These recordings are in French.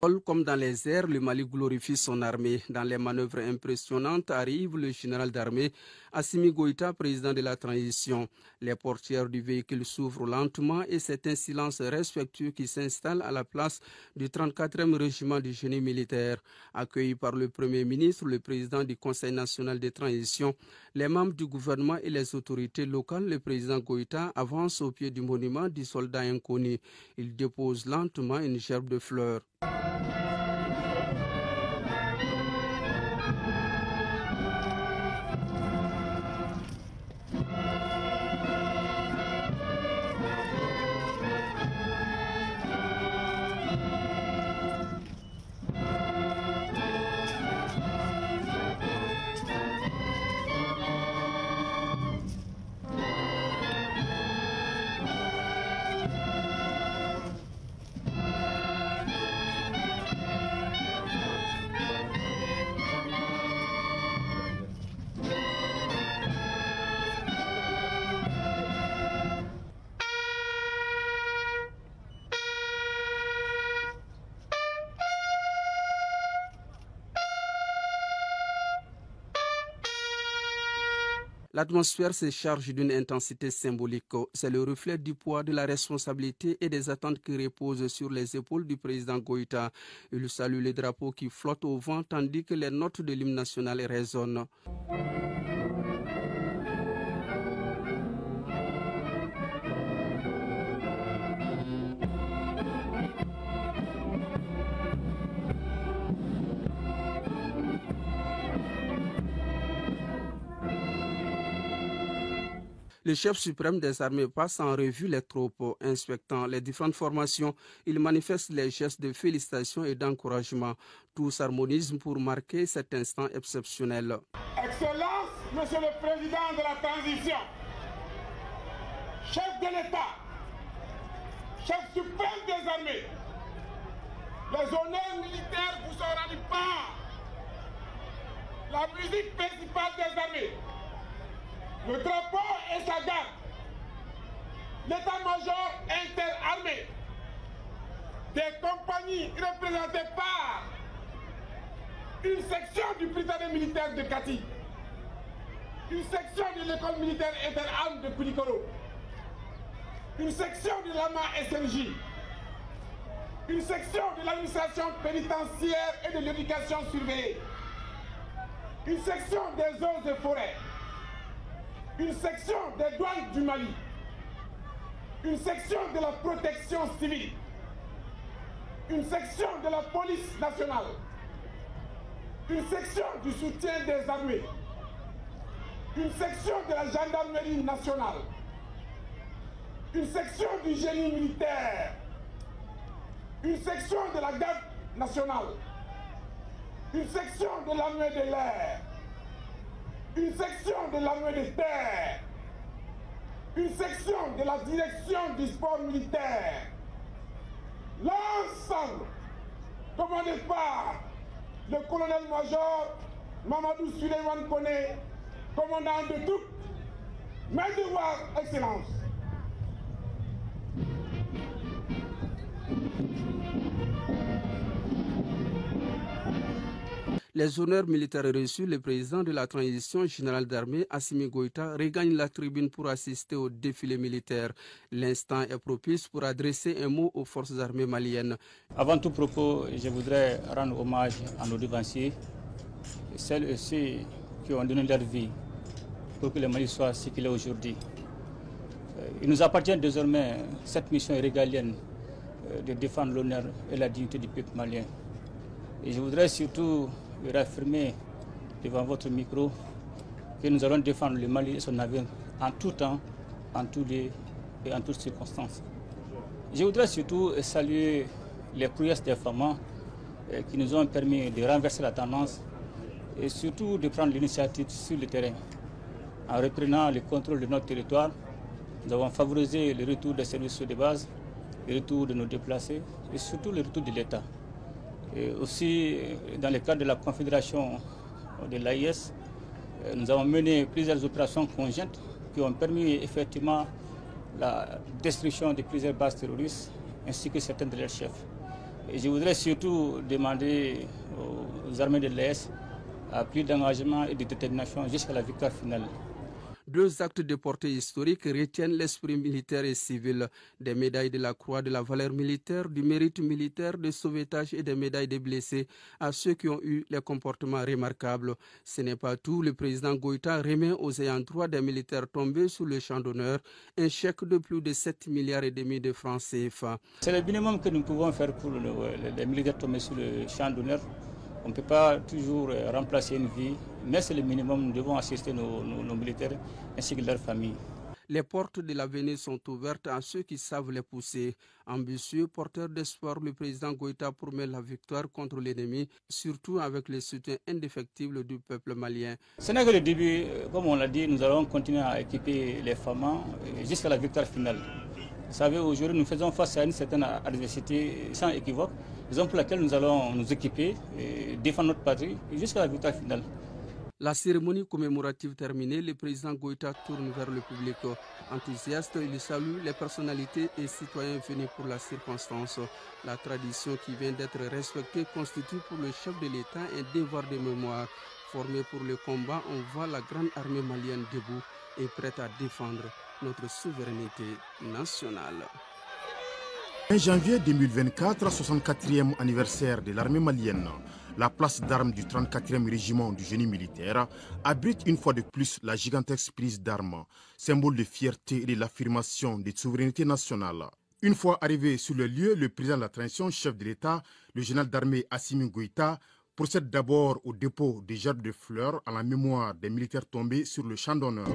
Comme dans les airs, le Mali glorifie son armée. Dans les manœuvres impressionnantes arrive le général d'armée Assimi Goïta, président de la transition. Les portières du véhicule s'ouvrent lentement et c'est un silence respectueux qui s'installe à la place du 34e régiment du génie militaire. Accueilli par le Premier ministre, le président du Conseil national de transition, les membres du gouvernement et les autorités locales, le président Goïta avance au pied du monument du soldat inconnu. Il dépose lentement une gerbe de fleurs. L'atmosphère se charge d'une intensité symbolique. C'est le reflet du poids de la responsabilité et des attentes qui reposent sur les épaules du président Goïta. Il salue les drapeaux qui flottent au vent tandis que les notes de l'hymne national résonnent. Le chef suprême des armées passe en revue les troupes, inspectant les différentes formations. Il manifeste les gestes de félicitations et d'encouragement. Tout s'harmonise pour marquer cet instant exceptionnel. Excellence, Monsieur le Président de la transition, chef de l'État, chef suprême des armées, les honneurs militaires vous sont rendus par la musique principale des armées, le drapeau et sa garde, l'état-major interarmé, des compagnies représentées par une section du Britannique militaire de Kati, une section de l'école militaire interarmes de Koulikoro, une section de l'AMA SNJ, une section de l'administration pénitentiaire et de l'éducation surveillée, une section des eaux et forêts, une section des douanes du Mali, une section de la protection civile, une section de la police nationale, une section du soutien des armées, une section de la gendarmerie nationale, une section du génie militaire, une section de la garde nationale, une section de l'armée de l'air, une section de l'armée de terre, une section de la direction du sport militaire, l'ensemble commandé par le colonel-major Mamadou Suleiman Koné, commandant de troupes, mes devoirs, Excellence. Les honneurs militaires reçus, le président de la transition générale d'armée, Assimi Goïta, regagne la tribune pour assister au défilé militaire. L'instant est propice pour adresser un mot aux forces armées maliennes. Avant tout propos, je voudrais rendre hommage à nos devanciers, celles et ceux qui ont donné leur vie pour que le Mali soit ce qu'il est aujourd'hui. Il nous appartient désormais, cette mission régalienne, de défendre l'honneur et la dignité du peuple malien. Et je voudrais surtout réaffirmer devant votre micro que nous allons défendre le Mali et son avenir en tout temps, en tout lieu et en toutes circonstances. Je voudrais surtout saluer les prouesses des femmes qui nous ont permis de renverser la tendance et surtout de prendre l'initiative sur le terrain. En reprenant le contrôle de notre territoire, nous avons favorisé le retour des services de base, le retour de nos déplacés et surtout le retour de l'État. Et aussi, dans le cadre de la confédération de l'AIS, nous avons mené plusieurs opérations conjointes qui ont permis effectivement la destruction de plusieurs bases terroristes ainsi que certains de leurs chefs. Et je voudrais surtout demander aux armées de l'ES à plus d'engagement et de détermination jusqu'à la victoire finale. Deux actes de portée historique retiennent l'esprit militaire et civil. Des médailles de la Croix de la valeur militaire, du mérite militaire, de sauvetage et des médailles des blessés à ceux qui ont eu les comportements remarquables. Ce n'est pas tout. Le président Goïta remet aux ayants droit des militaires tombés sous le champ d'honneur un chèque de plus de 7,5 milliards de francs CFA. C'est le minimum que nous pouvons faire pour les militaires tombés sous le champ d'honneur. On ne peut pas toujours remplacer une vie, mais c'est le minimum. Nous devons assister nos militaires ainsi que leurs familles. Les portes de l'avenir sont ouvertes à ceux qui savent les pousser. Ambitieux, porteur d'espoir, le président Goïta promet la victoire contre l'ennemi, surtout avec le soutien indéfectible du peuple malien. Ce n'est que le début. Comme on l'a dit, nous allons continuer à équiper les FAMA jusqu'à la victoire finale. Vous savez, aujourd'hui, nous faisons face à une certaine adversité sans équivoque, raison pour laquelle nous allons nous équiper et défendre notre patrie jusqu'à la victoire finale. La cérémonie commémorative terminée, le président Goïta tourne vers le public. Enthousiaste, il salue les personnalités et citoyens venus pour la circonstance. La tradition qui vient d'être respectée constitue pour le chef de l'État un devoir de mémoire. Formé pour le combat, on voit la grande armée malienne debout et prête à défendre notre souveraineté nationale. 1 janvier 2024, 64e anniversaire de l'armée malienne, la place d'armes du 34e régiment du génie militaire abrite une fois de plus la gigantesque prise d'armes, symbole de fierté et de l'affirmation de souveraineté nationale. Une fois arrivé sur le lieu, le président de la transition, chef de l'État, le général d'armée Assimi Goïta, procède d'abord au dépôt des gerbes de fleurs à la mémoire des militaires tombés sur le champ d'honneur.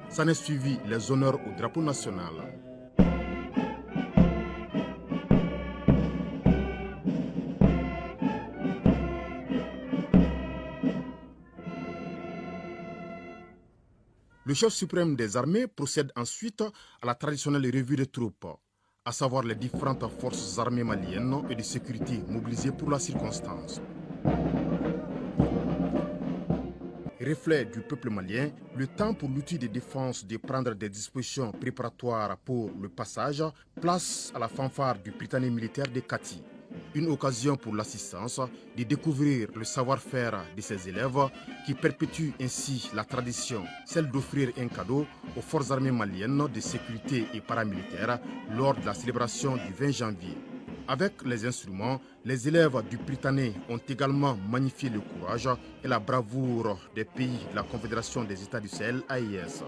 S'en est suivi les honneurs au drapeau national. Le chef suprême des armées procède ensuite à la traditionnelle revue des troupes, à savoir les différentes forces armées maliennes et de sécurité mobilisées pour la circonstance. Reflet du peuple malien, le temps pour l'outil de défense de prendre des dispositions préparatoires pour le passage, place à la fanfare du Prytanée militaire de Kati. Une occasion pour l'assistance de découvrir le savoir-faire de ses élèves qui perpétuent ainsi la tradition, celle d'offrir un cadeau aux forces armées maliennes de sécurité et paramilitaires lors de la célébration du 20 janvier. Avec les instruments, les élèves du Prytanée ont également magnifié le courage et la bravoure des pays de la Confédération des États du Sahel, AES.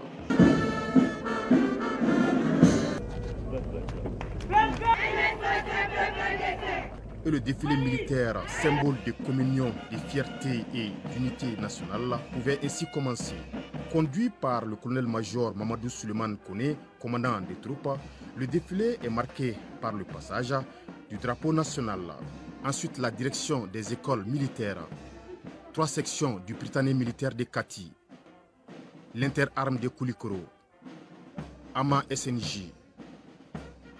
Et le défilé militaire, symbole de communion, de fierté et d'unité nationale, pouvait ainsi commencer. Conduit par le colonel-major Mamadou Suleiman Kone, commandant des troupes, le défilé est marqué par le passage du drapeau national. Ensuite, la direction des écoles militaires. 3 sections du Prytanée militaire de Kati. L'interarme de Koulikoro. Ama SNJ.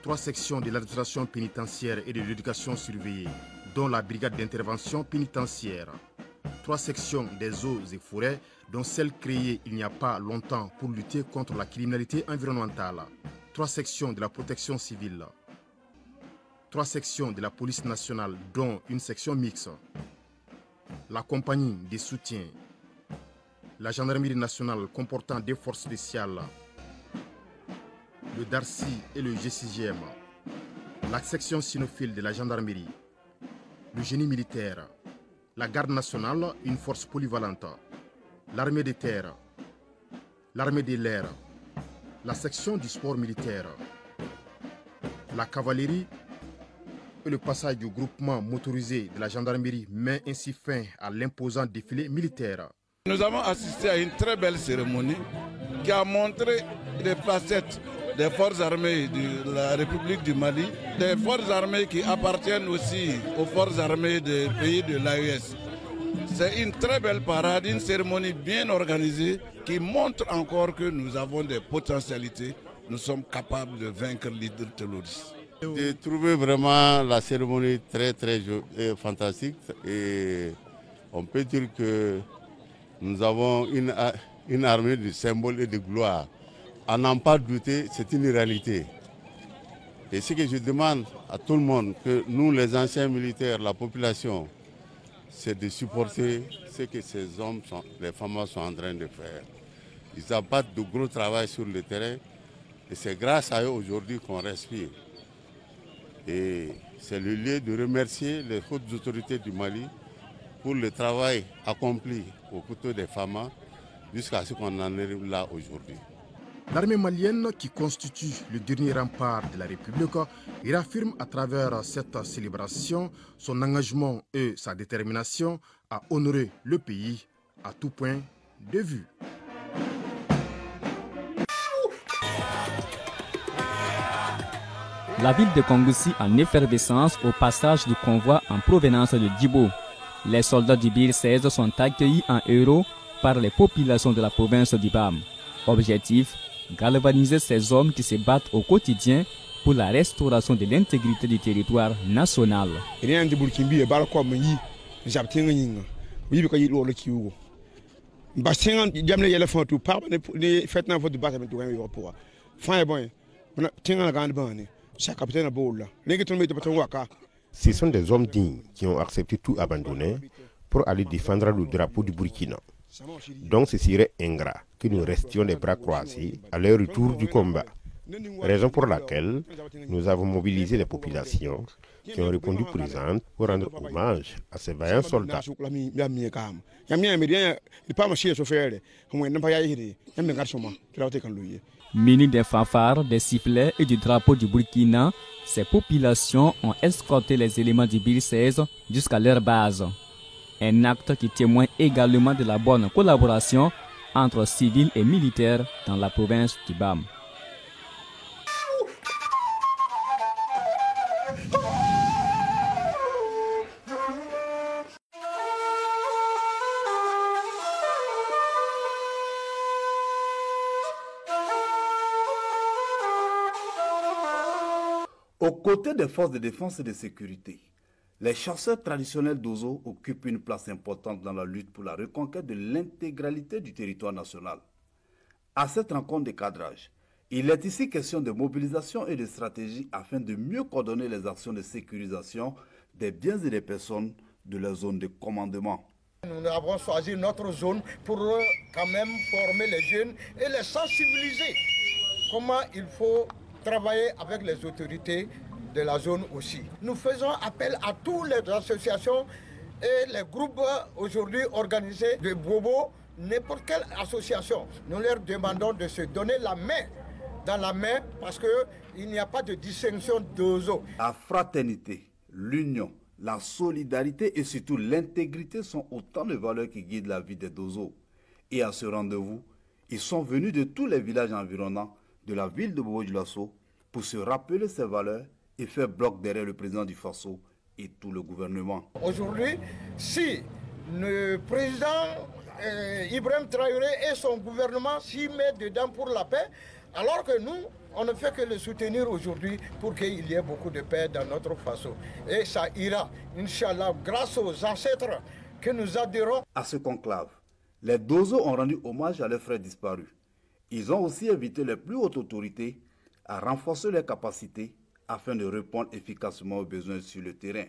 3 sections de l'administration pénitentiaire et de l'éducation surveillée, dont la brigade d'intervention pénitentiaire. 3 sections des eaux et forêts, dont celle créée il n'y a pas longtemps pour lutter contre la criminalité environnementale. 3 sections de la protection civile. 3 sections de la police nationale, dont une section mixte. La compagnie des soutiens. La gendarmerie nationale comportant des forces spéciales. Le Darcy et le G6GM. La section cynophile de la gendarmerie. Le génie militaire. La garde nationale, une force polyvalente. L'armée des terres. L'armée de l'air. La section du sport militaire. La cavalerie et le passage du groupement motorisé de la gendarmerie met ainsi fin à l'imposant défilé militaire. Nous avons assisté à une très belle cérémonie qui a montré les facettes des forces armées de la République du Mali, des forces armées qui appartiennent aussi aux forces armées des pays de l'AES. C'est une très belle parade, une cérémonie bien organisée qui montre encore que nous avons des potentialités. Nous sommes capables de vaincre l'hydre terroriste. J'ai trouvé vraiment la cérémonie très fantastique et on peut dire que nous avons une armée de symboles et de gloire. À n'en pas douter, c'est une réalité. Et ce que je demande à tout le monde, que nous les anciens militaires, la population, c'est de supporter ce que ces hommes, les femmes sont en train de faire. Ils abattent de gros travail sur le terrain et c'est grâce à eux aujourd'hui qu'on respire. Et c'est le lieu de remercier les hautes autorités du Mali pour le travail accompli au côté des femmes jusqu'à ce qu'on en arrive là aujourd'hui. L'armée malienne, qui constitue le dernier rempart de la République, réaffirme à travers cette célébration son engagement et sa détermination à honorer le pays à tout point de vue. La ville de Kongoussi en effervescence au passage du convoi en provenance de Djibo. Les soldats du BIR 16 sont accueillis en héros par les populations de la province d'Ibam. Objectif, galvaniser ces hommes qui se battent au quotidien pour la restauration de l'intégrité du territoire national. Ce sont des hommes dignes qui ont accepté tout abandonner pour aller défendre le drapeau du Burkina. Donc ce serait ingrat que nous restions les bras croisés à leur retour du combat. Raison pour laquelle nous avons mobilisé les populations qui ont répondu présentes pour rendre hommage à ces vaillants soldats. Munis des fanfares, des sifflets et du drapeau du Burkina, ces populations ont escorté les éléments du BIR 16 jusqu'à leur base. Un acte qui témoigne également de la bonne collaboration entre civils et militaires dans la province d'Ibam. Aux côtés des forces de défense et de sécurité, les chasseurs traditionnels d'Ozo occupent une place importante dans la lutte pour la reconquête de l'intégralité du territoire national. À cette rencontre de cadrage, il est ici question de mobilisation et de stratégie afin de mieux coordonner les actions de sécurisation des biens et des personnes de la zone de commandement. Nous avons choisi notre zone pour quand même former les jeunes et les sensibiliser. Comment il faut travailler avec les autorités de la zone aussi. Nous faisons appel à toutes les associations et les groupes aujourd'hui organisés de Bobo, n'importe quelle association. Nous leur demandons de se donner la main dans la main parce qu'il n'y a pas de distinction d'Ozo. La fraternité, l'union, la solidarité et surtout l'intégrité sont autant de valeurs qui guident la vie des Dozo. Et à ce rendez-vous, ils sont venus de tous les villages environnants de la ville de Bobo-Dioulasso pour se rappeler ces valeurs et faire bloc derrière le président du Faso et tout le gouvernement. Aujourd'hui, si le président Ibrahim Traoré et son gouvernement s'y mettent dedans pour la paix, alors que nous, on ne fait que le soutenir aujourd'hui pour qu'il y ait beaucoup de paix dans notre Faso. Et ça ira, Inch'Allah, grâce aux ancêtres que nous adhérons. À ce conclave, les Dozo ont rendu hommage à leurs frères disparus. Ils ont aussi invité les plus hautes autorités à renforcer leurs capacités afin de répondre efficacement aux besoins sur le terrain.